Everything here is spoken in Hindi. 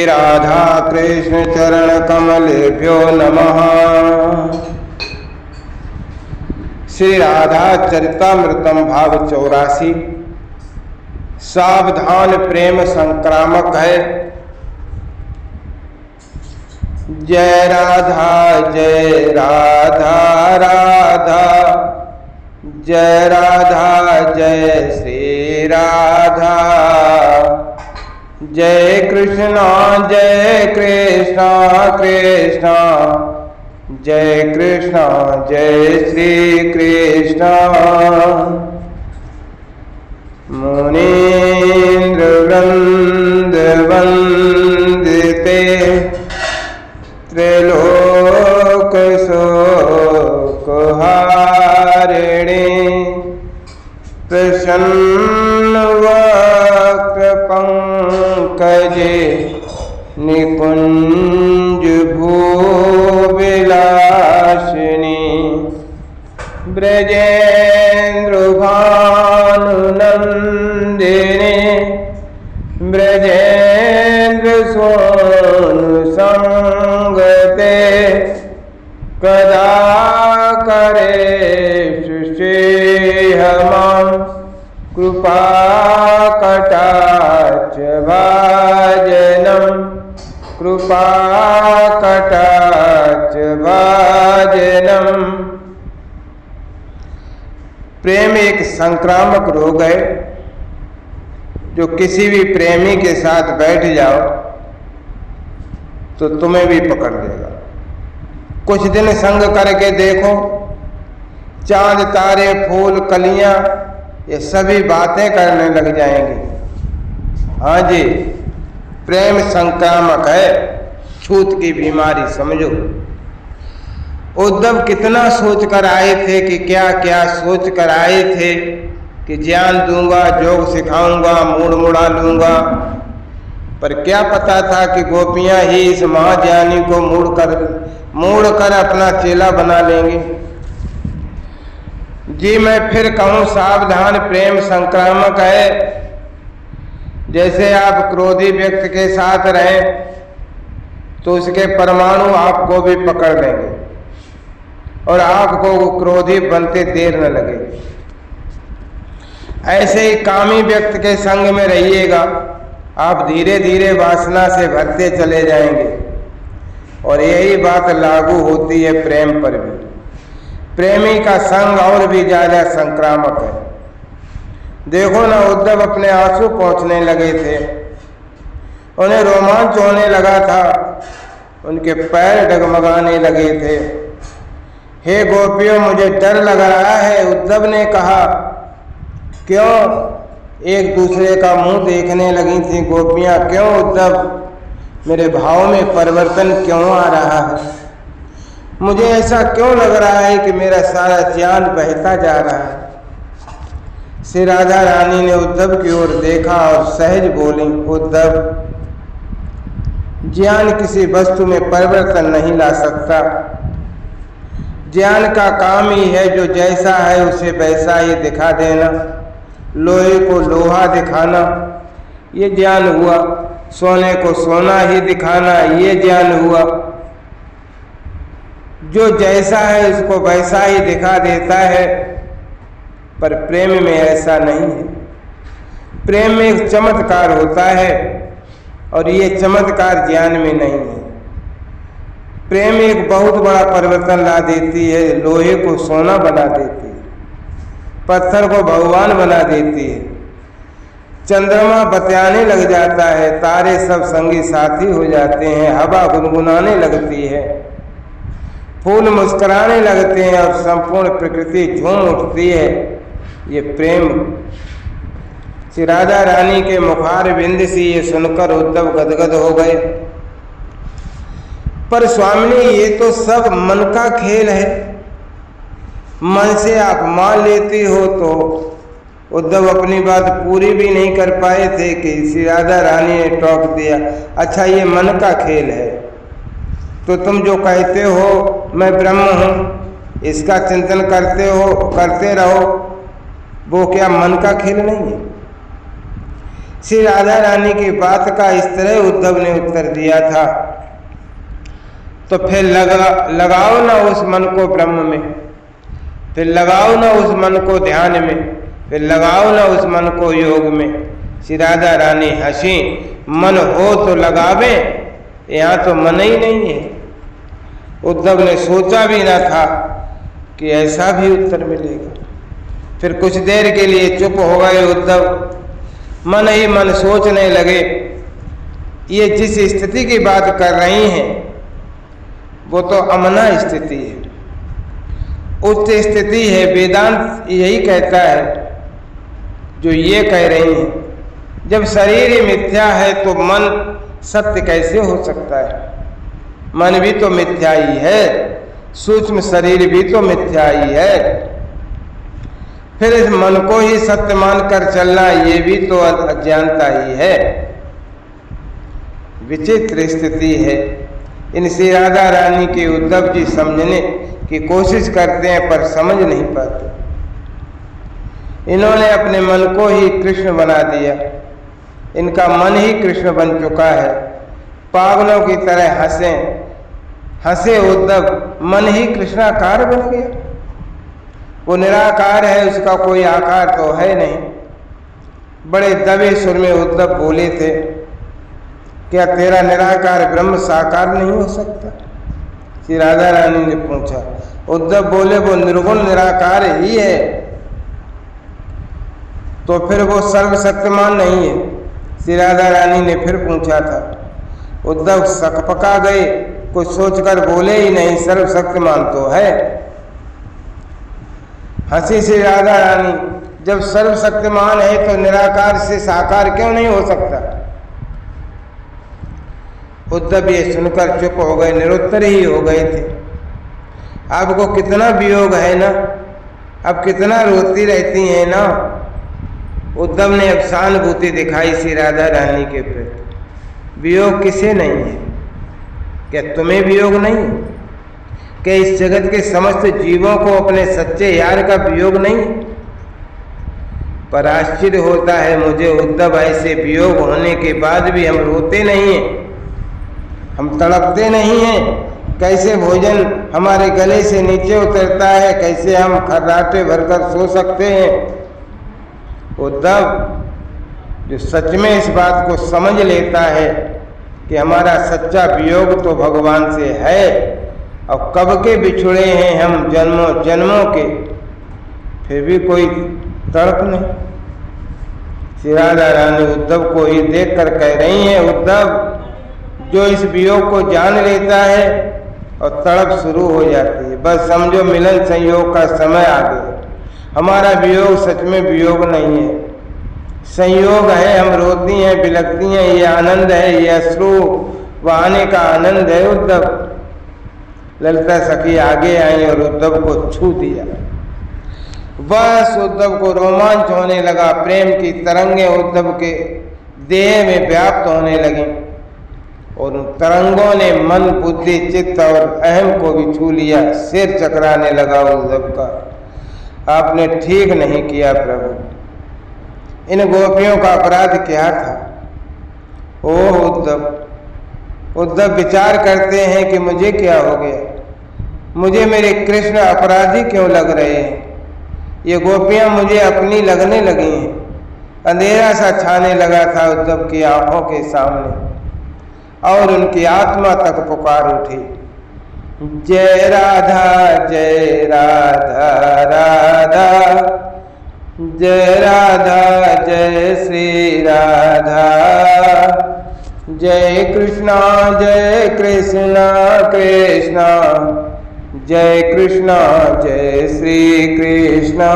राधा कृष्ण चरण कमलेभ्यो नमः। श्री राधा चरितामृतम भाव 84। सावधान प्रेम संक्रामक है। जय राधा राधा, जय राधा जय श्री राधा। जय कृष्णा कृष्णा, जय कृष्णा जय श्री कृष्णा। मुनीन्द्र वृंद वंदिते त्रैलोक शोक हारिणी। प्रसन्न वक्र पंकजे निकुंज भूविलासिनी। ब्रजेन्द्र भानुनंदिनी, ब्रजेन्द्र सोनु संगते। कदा करे सुषेहमां कृपा कटाक्ष भाजनम, कृपा कटाक्ष भाजनम। प्रेम एक संक्रामक रोग है जो किसी भी प्रेमी के साथ बैठ जाओ तो तुम्हें भी पकड़ लेगा। कुछ दिन संग करके देखो, चांद तारे फूल कलियां ये सभी बातें करने लग जाएंगी। हाँ जी, प्रेम संक्रामक है, छूत की बीमारी समझो। उद्धव कितना सोच कर आए थे कि क्या क्या सोच कर आए थे कि ज्ञान दूंगा, योग सिखाऊंगा, मूड मुड़ा लूंगा। पर क्या पता था कि गोपियां ही इस महाज्ञानी को मूड कर अपना चेला बना लेंगे। जी मैं फिर कहूं, सावधान प्रेम संक्रामक है। जैसे आप क्रोधी व्यक्ति के साथ रहें तो उसके परमाणु आपको भी पकड़ लेंगे और आपको क्रोधी बनते देर न लगे। ऐसे ही कामी व्यक्ति के संग में रहिएगा, आप धीरे धीरे वासना से भरते चले जाएंगे। और यही बात लागू होती है प्रेम पर भी। प्रेमी का संग और भी ज्यादा संक्रामक है। देखो ना, उद्धव अपने आंसू पहुंचने लगे थे, उन्हें रोमांच होने लगा था, उनके पैर डगमगाने लगे थे। हे गोपियों, मुझे डर लग रहा है, उद्धव ने कहा। क्यों? एक दूसरे का मुंह देखने लगी थी गोपियां। क्यों उद्धव, मेरे भाव में परिवर्तन क्यों आ रहा है? मुझे ऐसा क्यों लग रहा है कि मेरा सारा ज्ञान बहता जा रहा है? श्री राधा रानी ने उद्धव की ओर देखा और सहज बोली, उद्धव, ज्ञान किसी वस्तु में परिवर्तन नहीं ला सकता। ज्ञान का काम ही है जो जैसा है उसे वैसा ही दिखा देना, लोहे को लोहा दिखाना, ये ज्ञान हुआ। सोने को सोना ही दिखाना, ये ज्ञान हुआ। जो जैसा है उसको वैसा ही दिखा देता है। पर प्रेम में ऐसा नहीं है। प्रेम में एक चमत्कार होता है और ये चमत्कार ज्ञान में नहीं है। प्रेम एक बहुत बड़ा परिवर्तन ला देती है, लोहे को सोना बना देती है, पत्थर को भगवान बना देती है। चंद्रमा बतलाने लग जाता है, तारे सब संगी साथी हो जाते हैं, हवा गुनगुनाने लगती है, फूल मुस्कुराने लगते हैं और संपूर्ण प्रकृति झूम उठती है। ये प्रेम। श्री राधा रानी के मुखार बिंद से ये सुनकर उद्धव गदगद हो गए। पर स्वामिनी, ये तो सब मन का खेल है, मन से आप मान लेती हो। तो उद्धव अपनी बात पूरी भी नहीं कर पाए थे कि श्री राधा रानी ने टोक दिया, अच्छा ये मन का खेल है, तो तुम जो कहते हो मैं ब्रह्म हूँ, इसका चिंतन करते रहो, वो क्या मन का खेल नहीं है? श्री राधा रानी की बात का इस तरह उद्धव ने उत्तर दिया था। तो फिर लगाओ ना उस मन को ब्रह्म में, फिर लगाओ ना उस मन को ध्यान में, फिर लगाओ ना उस मन को योग में। श्री राधा रानी हंसी, मन हो तो लगावे, यहाँ तो मन ही नहीं है। उद्धव ने सोचा भी ना था कि ऐसा भी उत्तर मिलेगा। फिर कुछ देर के लिए चुप हो गए उद्धव, मन ही मन सोचने लगे, ये जिस स्थिति की बात कर रही हैं वो तो अमना स्थिति है, उच्च स्थिति है। वेदांत यही कहता है जो ये कह रही हैं। जब शरीर ही मिथ्या है तो मन सत्य कैसे हो सकता है? मन भी तो मिथ्या ही है, सूक्ष्म शरीर भी तो मिथ्या ही है। फिर इस मन को ही सत्य मानकर चलना ये भी तो अज्ञानता ही है। विचित्र स्थिति है। इन श्री राधा रानी के उद्धव जी समझने की कोशिश करते हैं पर समझ नहीं पाते। इन्होंने अपने मन को ही कृष्ण बना दिया, इनका मन ही कृष्ण बन चुका है। पागलों की तरह हंसे उद्धव, मन ही कृष्णाकार बन गया। वो निराकार है, उसका कोई आकार तो है नहीं। बड़े दबे सुर में उद्धव बोले थे, क्या तेरा निराकार ब्रह्म साकार नहीं हो सकता? श्री राधा रानी ने पूछा। उद्धव बोले, वो निर्गुण निराकार ही है, तो फिर वो सर्वशक्तिमान नहीं है? श्री राधा रानी ने फिर पूछा था। उद्धव सकपका गए, कुछ सोचकर बोले ही नहीं, सर्वशक्तिमान तो है। हंसी श्री राधा रानी, जब सर्वशक्तिमान है तो निराकार से साकार क्यों नहीं हो सकता? उद्धव ये सुनकर चुप हो गए, निरुत्तर ही हो गए थे। आपको कितना वियोग है ना, अब कितना रोती रहती हैं ना। उद्धव ने अब सहानुभूति दिखाई श्री राधा रानी के प्रति। वियोग किसे नहीं है? क्या तुम्हें वियोग नहीं है? क्या इस जगत के समस्त जीवों को अपने सच्चे यार का वियोग नहीं? पर आश्चर्य होता है मुझे उद्धव, ऐसे वियोग होने के बाद भी हम रोते नहीं हैं, हम तड़पते नहीं हैं। कैसे भोजन हमारे गले से नीचे उतरता है, कैसे हम खर्राटे भरकर सो सकते हैं। उद्धव जो सच में इस बात को समझ लेता है कि हमारा सच्चा वियोग तो भगवान से है और कब के बिछुड़े हैं हम जन्मों जन्मों के, फिर भी कोई तड़प नहीं। श्री राधा रानी उद्धव को ही देखकर कह रही हैं, उद्धव जो इस वियोग को जान लेता है और तड़प शुरू हो जाती है, बस समझो मिलन संयोग का समय आ गया। हमारा वियोग सच में वियोग नहीं है, संयोग है। हम रोती हैं, बिलखती हैं, ये आनंद है, ये अश्रु बहाने का आनंद है। उद्धव, ललिता सखी आगे आई और उद्धव को छू दिया। बस उद्धव को रोमांच होने लगा, प्रेम की तरंगें उद्धव के देह में व्याप्त होने लगी और उन तरंगों ने मन, बुद्धि, चित्त और अहम को भी छू लिया। सिर चकराने लगा उद्धव का। आपने ठीक नहीं किया प्रभु, इन गोपियों का अपराध क्या था? ओह उद्धव विचार करते हैं कि मुझे क्या हो गया, मुझे मेरे कृष्ण अपराधी क्यों लग रहे हैं? ये गोपियां मुझे अपनी लगने लगी हैं। अंधेरा सा छाने लगा था उद्धव की आंखों के सामने और उनकी आत्मा तक पुकार उठी, जय राधा राधा, जय राधा जय श्री राधा, जय कृष्णा कृष्णा, जय कृष्णा जय श्री कृष्णा।